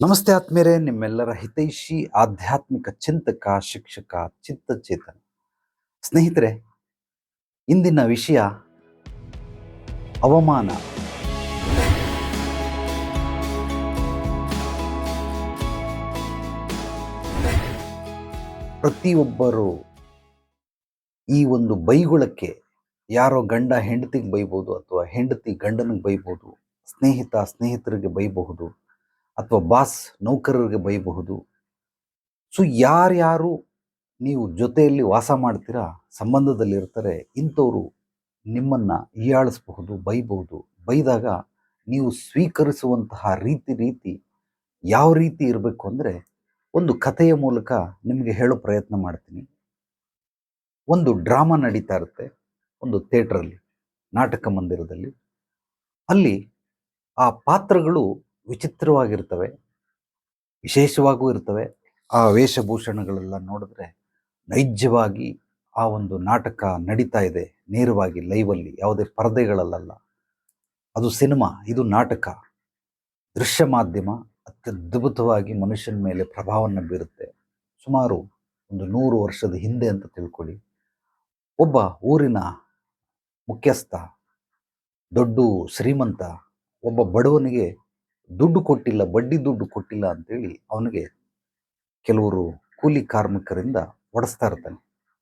ನಮಸ್ತೆ ಆತ್ಮೀಯರೇ, ನಿಮ್ಮೆಲ್ಲರ ಹಿತೈಷಿ ಆಧ್ಯಾತ್ಮಿಕ ಚಿಂತಕ, ಶಿಕ್ಷಕ, ಚಿತ್ತಚೇತನ ಸ್ನೇಹಿತರೆ, ಇಂದಿನ ವಿಷಯ ಅವಮಾನ. ಪ್ರತಿಯೊಬ್ಬರು ಈ ಒಂದು ಬೈಗುಳಕ್ಕೆ, ಯಾರೋ ಗಂಡ ಹೆಂಡತಿಗೆ ಬೈಬೋದು, ಅಥವಾ ಹೆಂಡತಿ ಗಂಡನಿಗೆ ಬೈಬೋದು, ಸ್ನೇಹಿತ ಸ್ನೇಹಿತರಿಗೆ ಬೈಬಹುದು, ಅಥವಾ ಬಾಸ್ ನೌಕರರಿಗೆ ಬೈಬಹುದು. ಸೊ ಯಾರ್ಯಾರು ನೀವು ಜೊತೆಯಲ್ಲಿ ವಾಸ ಮಾಡ್ತೀರಾ, ಸಂಬಂಧದಲ್ಲಿ ಇರ್ತಾರೆ, ಇಂಥವರು ನಿಮ್ಮನ್ನ ಹೀಯಾಳಿಸಬಹುದು, ಬೈಬಹುದು. ಬೈದಾಗ ನೀವು ಸ್ವೀಕರಿಸುವಂತಹ ರೀತಿ ಯಾವ ರೀತಿ ಇರಬೇಕು ಅಂದರೆ, ಒಂದು ಕಥೆಯ ಮೂಲಕ ನಿಮಗೆ ಹೇಳೋ ಪ್ರಯತ್ನ ಮಾಡ್ತೀನಿ. ಒಂದು ಡ್ರಾಮಾ ನಡೀತಾ ಇರುತ್ತೆ ಒಂದು ಥಿಯೇಟ್ರಲ್ಲಿ, ನಾಟಕ ಮಂದಿರದಲ್ಲಿ. ಅಲ್ಲಿ ಆ ಪಾತ್ರಗಳು ವಿಚಿತ್ರವಾಗಿರ್ತವೆ, ವಿಶೇಷವಾಗೂ ಇರ್ತವೆ. ಆ ವೇಷಭೂಷಣಗಳೆಲ್ಲ ನೋಡಿದ್ರೆ ನೈಜವಾಗಿ ಆ ಒಂದು ನಾಟಕ ನಡೀತಾ ಇದೆ, ನೇರವಾಗಿ ಲೈವಲ್ಲಿ, ಯಾವುದೇ ಪರದೆಗಳಲ್ಲ. ಅದು ಸಿನಿಮಾ, ಇದು ನಾಟಕ. ದೃಶ್ಯ ಮಾಧ್ಯಮ ಅತ್ಯದ್ಭುತವಾಗಿ ಮನುಷ್ಯನ ಮೇಲೆ ಪ್ರಭಾವವನ್ನು ಬೀರುತ್ತೆ. ಸುಮಾರು ಒಂದು 100 ವರ್ಷದ ಹಿಂದೆ ಅಂತ ತಿಳ್ಕೊಳ್ಳಿ. ಒಬ್ಬ ಊರಿನ ಮುಖ್ಯಸ್ಥ, ದೊಡ್ಡ ಶ್ರೀಮಂತ, ಒಬ್ಬ ಬಡವನಿಗೆ ದುಡ್ಡು ಕೊಟ್ಟಿಲ್ಲ, ಬಡ್ಡಿ ದುಡ್ಡು ಕೊಟ್ಟಿಲ್ಲ ಅಂತೇಳಿ ಅವನಿಗೆ ಕೆಲವರು ಕೂಲಿ ಕಾರ್ಮಿಕರಿಂದ ಒಡಿಸ್ತಾ ಇರ್ತಾನೆ.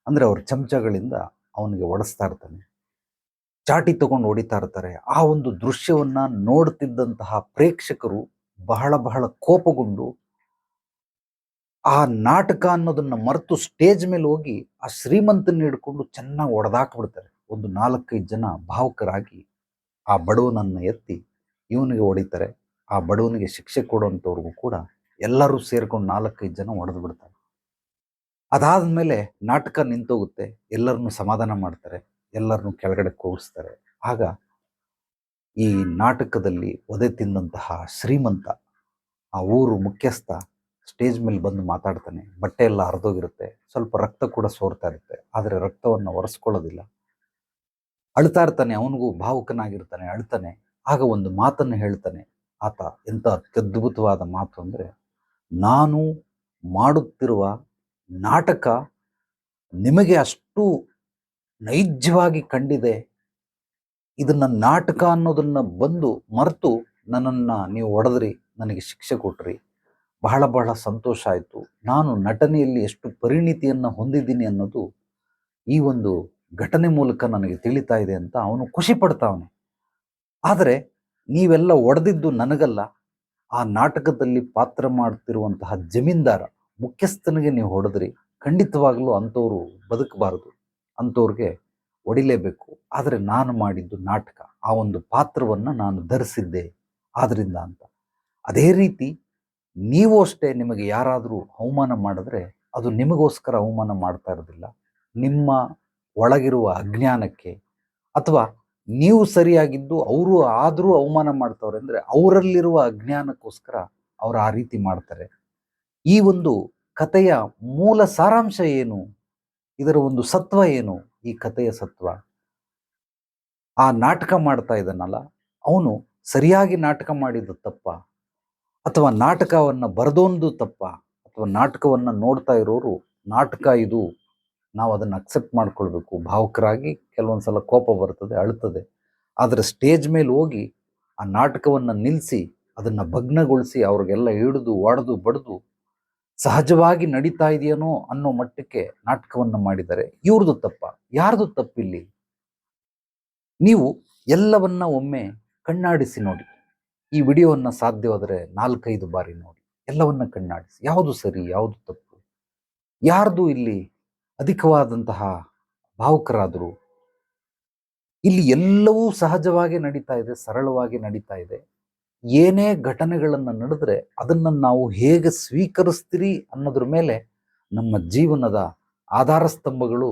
ಅಂದರೆ ಅವ್ರ ಚಮಚಗಳಿಂದ ಅವನಿಗೆ ಒಡಿಸ್ತಾ ಇರ್ತಾನೆ, ಚಾಟಿ ತಗೊಂಡು ಹೊಡಿತಾ ಇರ್ತಾರೆ. ಆ ಒಂದು ದೃಶ್ಯವನ್ನ ನೋಡ್ತಿದ್ದಂತಹ ಪ್ರೇಕ್ಷಕರು ಬಹಳ ಕೋಪಗೊಂಡು ಆ ನಾಟಕ ಅನ್ನೋದನ್ನ ಮರೆತು ಸ್ಟೇಜ್ ಮೇಲೆ ಹೋಗಿ ಆ ಶ್ರೀಮಂತನ ಹಿಡ್ಕೊಂಡು ಚೆನ್ನಾಗಿ ಹೊಡೆದಾಕ್ಬಿಡ್ತಾರೆ. ಒಂದು 4-5 ಜನ ಭಾವುಕರಾಗಿ ಆ ಬಡವನನ್ನ ಎತ್ತಿ ಇವನಿಗೆ ಹೊಡಿತಾರೆ. ಆ ಬಡವನಿಗೆ ಶಿಕ್ಷೆ ಕೊಡುವಂಥವ್ರಿಗೂ ಕೂಡ ಎಲ್ಲರೂ ಸೇರ್ಕೊಂಡು 4-5 ಜನ ಹೊಡೆದು ಬಿಡ್ತಾರೆ. ಅದಾದ್ಮೇಲೆ ನಾಟಕ ನಿಂತೋಗುತ್ತೆ, ಎಲ್ಲರನ್ನು ಸಮಾಧಾನ ಮಾಡ್ತಾರೆ, ಎಲ್ಲರನ್ನು ಕೆಳಗಡೆ ಕೂರಿಸ್ತಾರೆ. ಆಗ ಈ ನಾಟಕದಲ್ಲಿ ಒದೆ ತಿಂದಂತಹ ಶ್ರೀಮಂತ, ಆ ಊರು ಮುಖ್ಯಸ್ಥ, ಸ್ಟೇಜ್ ಮೇಲೆ ಬಂದು ಮಾತಾಡ್ತಾನೆ. ಬಟ್ಟೆ ಎಲ್ಲ ಹರಿದೋಗಿರುತ್ತೆ, ಸ್ವಲ್ಪ ರಕ್ತ ಕೂಡ ಸೋರ್ತಾ ಇರುತ್ತೆ, ಆದರೆ ರಕ್ತವನ್ನು ಒರೆಸ್ಕೊಳ್ಳೋದಿಲ್ಲ. ಅಳ್ತಾ ಇರ್ತಾನೆ, ಅವನಿಗೂ ಭಾವುಕನಾಗಿರ್ತಾನೆ, ಅಳ್ತಾನೆ. ಆಗ ಒಂದು ಮಾತನ್ನು ಹೇಳ್ತಾನೆ ಆತ. ಎಂಥ ಅತ್ಯದ್ಭುತವಾದ ಮಾತು ಅಂದರೆ, ನಾನು ಮಾಡುತ್ತಿರುವ ನಾಟಕ ನಿಮಗೆ ಅಷ್ಟು ನೈಜವಾಗಿ ಕಂಡಿದೆ, ಇದನ್ನ ನಾಟಕ ಅನ್ನೋದನ್ನ ಬಂದು ಮರೆತು ನನ್ನನ್ನ ನೀವು ಹೊಡೆದ್ರಿ, ನನಗೆ ಶಿಕ್ಷೆ ಕೊಟ್ರಿ, ಬಹಳ ಸಂತೋಷ ಆಯಿತು. ನಾನು ನಟನೆಯಲ್ಲಿ ಎಷ್ಟು ಪರಿಣಿತಿಯನ್ನು ಹೊಂದಿದ್ದೀನಿ ಅನ್ನೋದು ಈ ಒಂದು ಘಟನೆ ಮೂಲಕ ನನಗೆ ತಿಳಿತಾ ಇದೆ ಅಂತ ಅವನು ಖುಷಿ ಪಡ್ತಾವನೆ. ಆದರೆ ನೀವೆಲ್ಲ ಹೊಡೆದಿದ್ದು ನನಗಲ್ಲ, ಆ ನಾಟಕದಲ್ಲಿ ಪಾತ್ರ ಮಾಡ್ತಿರುವಂತಹ ಜಮೀನ್ದಾರ ಮುಖ್ಯಸ್ಥನಿಗೆ ನೀವು ಹೊಡೆದ್ರಿ. ಖಂಡಿತವಾಗ್ಲೂ ಅಂಥವ್ರು ಬದುಕಬಾರದು, ಅಂಥವ್ರಿಗೆ ಹೊಡಿಲೇಬೇಕು. ಆದರೆ ನಾನು ಮಾಡಿದ್ದು ನಾಟಕ, ಆ ಒಂದು ಪಾತ್ರವನ್ನು ನಾನು ಧರಿಸಿದ್ದೆ ಆದ್ರಿಂದ ಅಂತ. ಅದೇ ರೀತಿ ನೀವು ಅಷ್ಟೇ, ನಿಮಗೆ ಯಾರಾದರೂ ಅವಮಾನ ಮಾಡಿದ್ರೆ ಅದು ನಿಮಗೋಸ್ಕರ ಅವಮಾನ ಮಾಡ್ತಾ ಇರೋದಿಲ್ಲ, ನಿಮ್ಮ ಒಳಗಿರುವ ಅಜ್ಞಾನಕ್ಕೆ, ಅಥವಾ ನೀವು ಸರಿಯಾಗಿದ್ದು ಅವರು ಆದರೂ ಅವಮಾನ ಮಾಡ್ತವ್ರೆ ಅಂದರೆ ಅವರಲ್ಲಿರುವ ಅಜ್ಞಾನಕ್ಕೋಸ್ಕರ ಅವರು ಆ ರೀತಿ ಮಾಡ್ತಾರೆ. ಈ ಒಂದು ಕಥೆಯ ಮೂಲ ಸಾರಾಂಶ ಏನು, ಇದರ ಒಂದು ಸತ್ವ ಏನು? ಈ ಕಥೆಯ ಸತ್ವ, ಆ ನಾಟಕ ಮಾಡ್ತಾ ಇದ್ದಾನಲ್ಲ ಅವನು ಸರಿಯಾಗಿ ನಾಟಕ ಮಾಡಿದ್ದು ತಪ್ಪ, ಅಥವಾ ನಾಟಕವನ್ನು ಬರೆದೊಂದು ತಪ್ಪ, ಅಥವಾ ನಾಟಕವನ್ನು ನೋಡ್ತಾ ಇರೋರು ನಾಟಕ ಇದು, ನಾವು ಅದನ್ನು ಅಕ್ಸೆಪ್ಟ್ ಮಾಡ್ಕೊಳ್ಬೇಕು. ಭಾವುಕರಾಗಿ ಕೆಲವೊಂದ್ಸಲ ಕೋಪ ಬರ್ತದೆ, ಅಳ್ತದೆ, ಆದರೆ ಸ್ಟೇಜ್ ಮೇಲೆ ಹೋಗಿ ಆ ನಾಟಕವನ್ನು ನಿಲ್ಲಿಸಿ ಅದನ್ನು ಭಗ್ನಗೊಳಿಸಿ ಅವ್ರಿಗೆಲ್ಲ ಹಿಡಿದು ಒಡೆದು ಬಡಿದು ಸಹಜವಾಗಿ ನಡೀತಾ ಇದೆಯೇನೋ ಅನ್ನೋ ಮಟ್ಟಕ್ಕೆ ನಾಟಕವನ್ನು ಮಾಡಿದ್ದಾರೆ. ಇವ್ರದ್ದು ತಪ್ಪ, ಯಾರ್ದು ತಪ್ಪಿಲ್ಲಿ? ನೀವು ಎಲ್ಲವನ್ನ ಒಮ್ಮೆ ಕಣ್ಣಾಡಿಸಿ ನೋಡಿ. ಈ ವಿಡಿಯೋವನ್ನು ಸಾಧ್ಯವಾದರೆ 4-5 ಬಾರಿ ನೋಡಿ, ಎಲ್ಲವನ್ನ ಕಣ್ಣಾಡಿಸಿ. ಯಾವುದು ಸರಿ, ಯಾವುದು ತಪ್ಪು, ಯಾರ್ದು ಇಲ್ಲಿ ಅಧಿಕವಾದಂತಹ ಭಾವುಕರಾದರು? ಇಲ್ಲಿ ಎಲ್ಲವೂ ಸಹಜವಾಗಿ ನಡೀತಾ ಇದೆ, ಸರಳವಾಗಿ ನಡೀತಾ ಇದೆ. ಏನೇ ಘಟನೆಗಳನ್ನು ನಡೆದ್ರೆ ಅದನ್ನು ನಾವು ಹೇಗೆ ಸ್ವೀಕರಿಸ್ತೀರಿ ಅನ್ನೋದ್ರ ಮೇಲೆ ನಮ್ಮ ಜೀವನದ ಆಧಾರ ಸ್ತಂಭಗಳು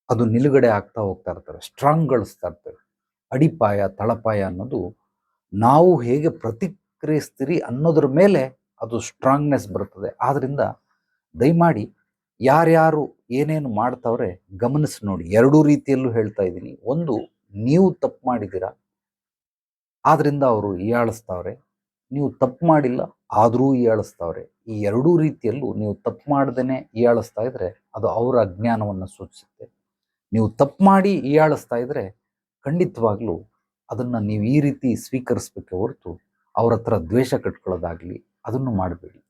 ಅದು ನಿಲುಗಡೆ ಆಗ್ತಾ ಹೋಗ್ತಾ ಇರ್ತವೆ, ಸ್ಟ್ರಾಂಗ್ಗೊಳಿಸ್ತಾ ಇರ್ತವೆ. ಅಡಿಪಾಯ ತಳಪಾಯ ಅನ್ನೋದು ನಾವು ಹೇಗೆ ಪ್ರತಿಕ್ರಿಯಿಸ್ತೀರಿ ಅನ್ನೋದ್ರ ಮೇಲೆ ಅದು ಸ್ಟ್ರಾಂಗ್ನೆಸ್ ಬರ್ತದೆ. ಆದ್ರಿಂದ ದಯಮಾಡಿ ಯಾರ್ಯಾರು ಏನೇನು ಮಾಡ್ತಾವ್ರೆ ಗಮನಿಸಿ ನೋಡಿ. ಎರಡೂ ರೀತಿಯಲ್ಲೂ ಹೇಳ್ತಾ ಇದ್ದೀನಿ. ಒಂದು, ನೀವು ತಪ್ಪು ಮಾಡಿದ್ದೀರಾ, ಆದ್ರಿಂದ ಅವರು ಹೀಯಾಳಿಸ್ತಾವ್ರೆ, ನೀವು ತಪ್ಪು ಮಾಡಿಲ್ಲ ಆದರೂ ಹೀಯಾಳಿಸ್ತಾವ್ರೆ. ಈ ಎರಡೂ ರೀತಿಯಲ್ಲೂ ನೀವು ತಪ್ಪು ಮಾಡ್ದೇನೆ ಹೀಯಾಳಿಸ್ತಾ ಇದ್ರೆ ಅದು ಅವರ ಅಜ್ಞಾನವನ್ನು ಸೂಚಿಸುತ್ತೆ. ನೀವು ತಪ್ಪು ಮಾಡಿ ಹೀಯಾಳಿಸ್ತಾ ಇದ್ರೆ ಖಂಡಿತವಾಗ್ಲೂ ಅದನ್ನು ನೀವು ಈ ರೀತಿ ಸ್ವೀಕರಿಸಬೇಕೆ ಹೊರತು ಅವ್ರ ಹತ್ರ ದ್ವೇಷ ಕಟ್ಕೊಳ್ಳೋದಾಗಲಿ ಅದನ್ನು ಮಾಡಬೇಡಿ.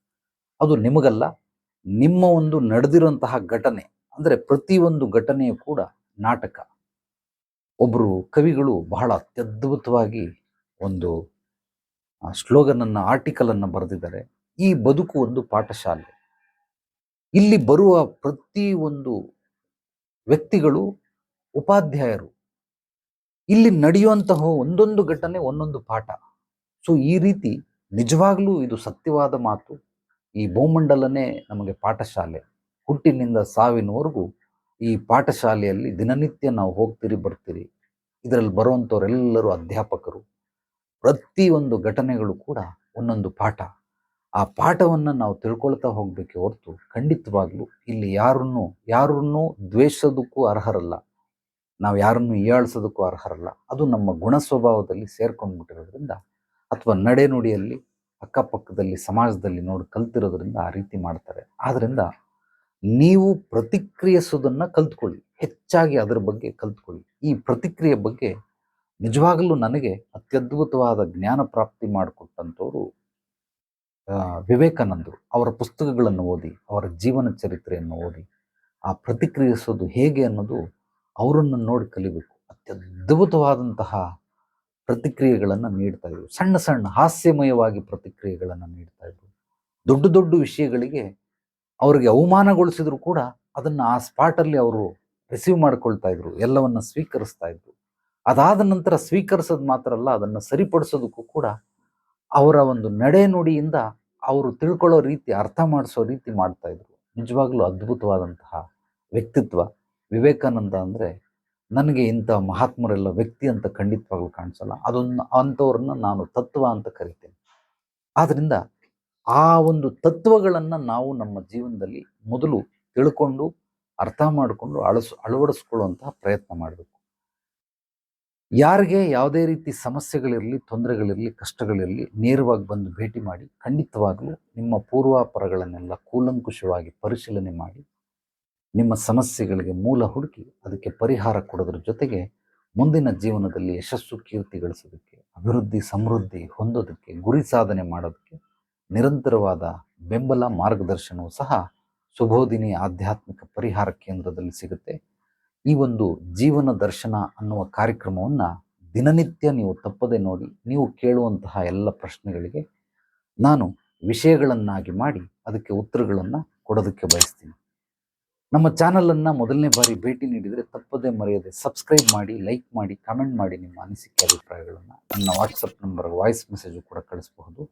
ಅದು ನಿಮಗಲ್ಲ, ನಿಮ್ಮ ಒಂದು ನಡೆದಿರುವಂತಹ ಘಟನೆ ಅಂದರೆ ಪ್ರತಿಯೊಂದು ಘಟನೆಯು ಕೂಡ ನಾಟಕ. ಒಬ್ಬರು ಕವಿಗಳು ಬಹಳ ಅತ್ಯದ್ಭುತವಾಗಿ ಒಂದು ಸ್ಲೋಗನನ್ನು ಆರ್ಟಿಕಲನ್ನು ಬರೆದಿದ್ದಾರೆ. ಈ ಬದುಕು ಒಂದು ಪಾಠಶಾಲೆ. ಇಲ್ಲಿ ಬರುವ ಪ್ರತಿಯೊಂದು ವ್ಯಕ್ತಿಗಳು ಉಪಾಧ್ಯಾಯರು. ಇಲ್ಲಿ ನಡೆಯುವಂತಹ ಒಂದೊಂದು ಘಟನೆ ಒಂದೊಂದು ಪಾಠ. ಸೊ ಈ ರೀತಿ ನಿಜವಾಗ್ಲೂ ಇದು ಸತ್ಯವಾದ ಮಾತು. ಈ ಭೂಮಂಡಲನೇ ನಮಗೆ ಪಾಠಶಾಲೆ. ಹುಟ್ಟಿನಿಂದ ಸಾವಿನವರೆಗೂ ಈ ಪಾಠಶಾಲೆಯಲ್ಲಿ ದಿನನಿತ್ಯ ನಾವು ಹೋಗ್ತೀರಿ ಬರ್ತೀರಿ. ಇದರಲ್ಲಿ ಬರುವಂಥವರೆಲ್ಲರೂ ಅಧ್ಯಾಪಕರು. ಪ್ರತಿಯೊಂದು ಘಟನೆಗಳು ಕೂಡ ಒಂದೊಂದು ಪಾಠ. ಆ ಪಾಠವನ್ನು ನಾವು ತಿಳ್ಕೊಳ್ತಾ ಹೋಗ್ಬೇಕೆ ಹೊರತು ಖಂಡಿತವಾಗ್ಲೂ ಇಲ್ಲಿ ಯಾರನ್ನೂ ದ್ವೇಷದಕ್ಕೂ ಅರ್ಹರಲ್ಲ. ನಾವು ಯಾರನ್ನು ಹೀಯಾಳಿಸೋದಕ್ಕೂ ಅರ್ಹರಲ್ಲ. ಅದು ನಮ್ಮ ಗುಣ ಸ್ವಭಾವದಲ್ಲಿ ಸೇರ್ಕೊಂಡ್ಬಿಟ್ಟಿರೋದ್ರಿಂದ ಅಥವಾ ನಡೆನುಡಿಯಲ್ಲಿ ಅಕ್ಕಪಕ್ಕದಲ್ಲಿ ಸಮಾಜದಲ್ಲಿ ನೋಡಿ ಕಲ್ತಿರೋದ್ರಿಂದ ಆ ರೀತಿ ಮಾಡ್ತಾರೆ. ಆದ್ದರಿಂದ ನೀವು ಪ್ರತಿಕ್ರಿಯಿಸೋದನ್ನು ಕಲ್ತ್ಕೊಳ್ಳಿ, ಹೆಚ್ಚಾಗಿ ಅದರ ಬಗ್ಗೆ ಕಲ್ತ್ಕೊಳ್ಳಿ. ಈ ಪ್ರತಿಕ್ರಿಯೆ ಬಗ್ಗೆ ನಿಜವಾಗಲೂ ನನಗೆ ಅತ್ಯದ್ಭುತವಾದ ಜ್ಞಾನ ಪ್ರಾಪ್ತಿ ಮಾಡಿಕೊಟ್ಟಂಥವ್ರು ವಿವೇಕಾನಂದರು. ಅವರ ಪುಸ್ತಕಗಳನ್ನು ಓದಿ, ಅವರ ಜೀವನ ಚರಿತ್ರೆಯನ್ನು ಓದಿ ಆ ಪ್ರತಿಕ್ರಿಯಿಸೋದು ಹೇಗೆ ಅನ್ನೋದು ಅವರನ್ನು ನೋಡಿ ಕಲಿಬೇಕು. ಅತ್ಯದ್ಭುತವಾದಂತಹ ಪ್ರತಿಕ್ರಿಯೆಗಳನ್ನು ನೀಡ್ತಾ ಇದ್ರು. ಸಣ್ಣ ಸಣ್ಣ ಹಾಸ್ಯಮಯವಾಗಿ ಪ್ರತಿಕ್ರಿಯೆಗಳನ್ನು ನೀಡ್ತಾ ಇದ್ರು. ದೊಡ್ಡ ದೊಡ್ಡ ವಿಷಯಗಳಿಗೆ ಅವರಿಗೆ ಅವಮಾನಗೊಳಿಸಿದ್ರು ಕೂಡ ಅದನ್ನು ಆ ಸ್ಪಾಟಲ್ಲಿ ಅವರು ರಿಸೀವ್ ಮಾಡ್ಕೊಳ್ತಾ ಇದ್ರು, ಎಲ್ಲವನ್ನ ಸ್ವೀಕರಿಸ್ತಾ ಇದ್ರು. ಅದಾದ ನಂತರ ಸ್ವೀಕರಿಸೋದು ಮಾತ್ರ ಅಲ್ಲ, ಅದನ್ನು ಸರಿಪಡಿಸೋದಕ್ಕೂ ಕೂಡ ಅವರ ಒಂದು ನಡೆ ನುಡಿಯಿಂದ ಅವರು ತಿಳ್ಕೊಳ್ಳೋ ರೀತಿ, ಅರ್ಥ ಮಾಡಿಸೋ ರೀತಿ ಮಾಡ್ತಾ ಇದ್ರು. ನಿಜವಾಗ್ಲೂ ಅದ್ಭುತವಾದಂತಹ ವ್ಯಕ್ತಿತ್ವ ವಿವೇಕಾನಂದ. ಅಂದರೆ ನನಗೆ ಇಂಥ ಮಹಾತ್ಮರೆಲ್ಲ ವ್ಯಕ್ತಿ ಅಂತ ಖಂಡಿತವಾಗ್ಲೂ ಕಾಣಿಸಲ್ಲ. ಅಂಥವ್ರನ್ನ ನಾನು ತತ್ವ ಅಂತ ಕರಿತೇನೆ. ಆದ್ದರಿಂದ ಆ ಒಂದು ತತ್ವಗಳನ್ನು ನಾವು ನಮ್ಮ ಜೀವನದಲ್ಲಿ ಮೊದಲು ತಿಳ್ಕೊಂಡು ಅರ್ಥ ಮಾಡಿಕೊಂಡು ಅಳವಡಿಸ್ಕೊಳ್ಳುವಂತಹ ಪ್ರಯತ್ನ ಮಾಡಬೇಕು. ಯಾರಿಗೆ ಯಾವುದೇ ರೀತಿ ಸಮಸ್ಯೆಗಳಿರಲಿ, ತೊಂದರೆಗಳಿರಲಿ, ಕಷ್ಟಗಳಿರಲಿ ನೇರವಾಗಿ ಬಂದು ಭೇಟಿ ಮಾಡಿ ಖಂಡಿತವಾಗಲೂ ನಿಮ್ಮ ಪೂರ್ವಾಪರಗಳನ್ನೆಲ್ಲ ಕೂಲಂಕುಷವಾಗಿ ಪರಿಶೀಲನೆ ಮಾಡಿ ನಿಮ್ಮ ಸಮಸ್ಯೆಗಳಿಗೆ ಮೂಲ ಹುಡುಕಿ ಅದಕ್ಕೆ ಪರಿಹಾರ ಕೊಡೋದ್ರ ಜೊತೆಗೆ ಮುಂದಿನ ಜೀವನದಲ್ಲಿ ಯಶಸ್ಸು ಕೀರ್ತಿ ಗಳಿಸೋದಕ್ಕೆ, ಅಭಿವೃದ್ಧಿ ಸಮೃದ್ಧಿ ಹೊಂದೋದಕ್ಕೆ, ಗುರಿ ಸಾಧನೆ ಮಾಡೋದಕ್ಕೆ ನಿರಂತರವಾದ ಬೆಂಬಲ ಮಾರ್ಗದರ್ಶನವೂ ಸಹ ಸುಬೋಧಿನಿ ಆಧ್ಯಾತ್ಮಿಕ ಪರಿಹಾರ ಕೇಂದ್ರದಲ್ಲಿ ಸಿಗುತ್ತೆ. ಈ ಒಂದು ಜೀವನ ದರ್ಶನ ಅನ್ನುವ ಕಾರ್ಯಕ್ರಮವನ್ನು ದಿನನಿತ್ಯ ನೀವು ತಪ್ಪದೆ ನೋಡಿ. ನೀವು ಕೇಳುವಂತಹ ಎಲ್ಲ ಪ್ರಶ್ನೆಗಳಿಗೆ ನಾನು ವಿಷಯಗಳನ್ನಾಗಿ ಮಾಡಿ ಅದಕ್ಕೆ ಉತ್ತರಗಳನ್ನು ಕೊಡೋದಕ್ಕೆ ಬಯಸ್ತೀನಿ. ನಮ್ಮ ಚಾನಲನ್ನು ಮೊದಲನೇ ಬಾರಿ ಭೇಟಿ ನೀಡಿದರೆ ತಪ್ಪದೇ ಮರೆಯದೆ ಸಬ್ಸ್ಕ್ರೈಬ್ ಮಾಡಿ, ಲೈಕ್ ಮಾಡಿ, ಕಮೆಂಟ್ ಮಾಡಿ. ನಿಮ್ಮ ಅನಿಸಿಕೆ ಅಭಿಪ್ರಾಯಗಳನ್ನು ನನ್ನ ವಾಟ್ಸಪ್ ನಂಬರ್ ವಾಯ್ಸ್ ಮೆಸೇಜು ಕೂಡ ಕಳಿಸಬಹುದು.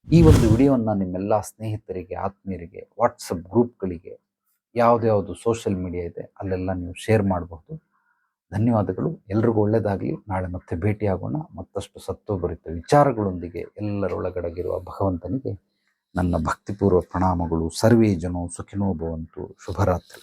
ಈ ಒಂದು ವಿಡಿಯೋವನ್ನು ನಿಮ್ಮೆಲ್ಲ ಸ್ನೇಹಿತರಿಗೆ, ಆತ್ಮೀಯರಿಗೆ, ವಾಟ್ಸಪ್ ಗ್ರೂಪ್ಗಳಿಗೆ, ಯಾವುದ್ಯಾವುದು ಸೋಷಿಯಲ್ ಮೀಡಿಯಾ ಇದೆ ಅಲ್ಲೆಲ್ಲ ನೀವು ಶೇರ್ ಮಾಡಬಹುದು. ಧನ್ಯವಾದಗಳು. ಎಲ್ರಿಗೂ ಒಳ್ಳೆಯದಾಗಲಿ. ನಾಳೆ ಮತ್ತೆ ಭೇಟಿಯಾಗೋಣ ಮತ್ತಷ್ಟು ಸತ್ವಭರಿತ ವಿಚಾರಗಳೊಂದಿಗೆ. ಎಲ್ಲರೊಳಗಡಗಿರುವ ಭಗವಂತನಿಗೆ ನನ್ನ ಭಕ್ತಿಪೂರ್ವ ಪ್ರಣಾಮಗಳು. ಸರ್ವೇ ಜನೋ ಸುಖಿನೋ ಭವಂತು. ಶುಭರಾತ್ರಿ.